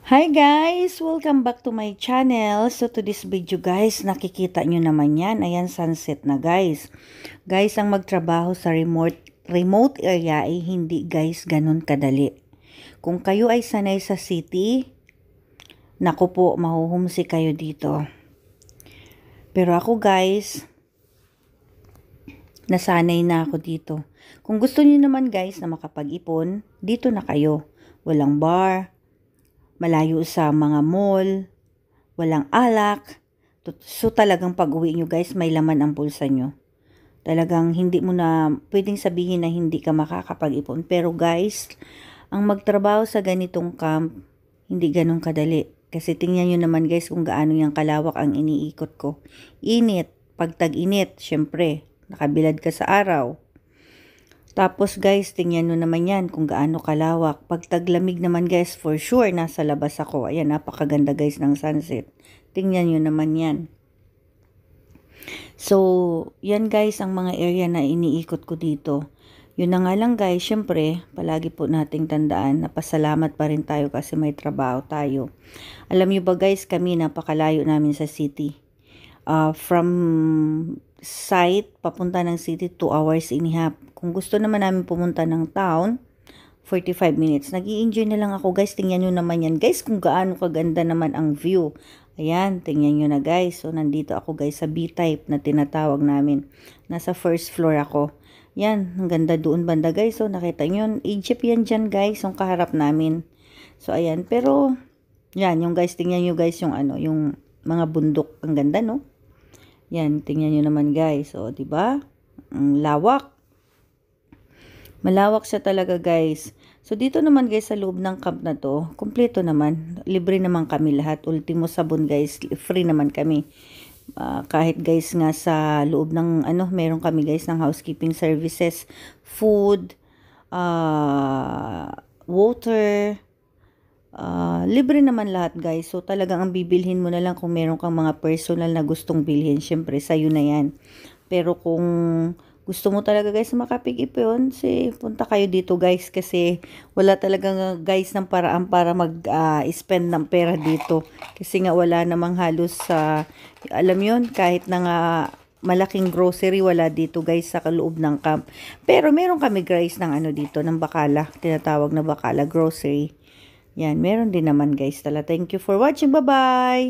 Hi guys! Welcome back to my channel. So to this video guys, nakikita nyo naman yan. Ayan, sunset na guys. Guys, ang magtrabaho sa remote area ay hindi guys ganun kadali. Kung kayo ay sanay sa city, naku po, mahuhumsi kayo dito. Pero ako guys, nasanay na ako dito. Kung gusto niyo naman guys na makapag-ipon, dito na kayo. Walang bar, malayo sa mga mall, walang alak. So talagang pag-uwi nyo guys, may laman ang bulsa nyo. Talagang hindi mo na pwedeng sabihin na hindi ka makakapag-ipon. Pero guys, ang magtrabaho sa ganitong camp, hindi ganun kadali. Kasi tingnan nyo naman guys kung gaano yung kalawak ang iniikot ko. Init, pag tag-init, syempre, nakabilad ka sa araw. Tapos guys, tingnan nyo naman yan kung gaano kalawak. Pag taglamig naman guys, for sure, nasa labas ako. Ayan, napakaganda guys ng sunset. Tingnan nyo naman yan. So, yan guys ang mga area na iniikot ko dito. Yun na nga lang guys, syempre, palagi po nating tandaan na pasalamat pa rin tayo kasi may trabaho tayo. Alam nyo ba guys, kami napakalayo namin sa city. From site, papunta ng city, 2 hours and a half. Kung gusto naman namin pumunta ng town, 45 minutes. Nag-i-enjoy na lang ako guys. Tingnan nyo naman yan guys kung gaano kaganda naman ang view. Ayan, tingnan nyo na guys. So, nandito ako guys sa B-type na tinatawag namin. Nasa first floor ako. Yan, ang ganda doon banda guys. So, nakita nyo, Egypt yan dyan guys, yung kaharap namin. So, ayan. Pero, yan, yung guys, tingnan nyo guys yung ano, yung mga bundok. Ang ganda, no? Yan, tingnan nyo naman guys. So, diba? Ang lawak. Malawak siya talaga guys. So dito naman guys sa loob ng camp na to, kumpleto naman. Libre naman kami lahat. Ultimo sabon guys, free naman kami. Kahit guys nga sa loob ng ano, meron kami guys ng housekeeping services, food, water, libre naman lahat guys. So talagang ang bibilhin mo na lang kung meron kang mga personal na gustong bilhin. Syempre sa'yo na yan. Pero kung gusto mo talaga guys makapag-ipon, punta kayo dito guys kasi wala talaga guys ng paraan para mag-spend ng pera dito. Kasi nga wala namang halos sa, alam yun, kahit na nga malaking grocery wala dito guys sa loob ng camp. Pero meron kami guys ng ano dito, ng Bakala, tinatawag na Bakala grocery. Yan, meron din naman guys tala. Thank you for watching. Bye-bye!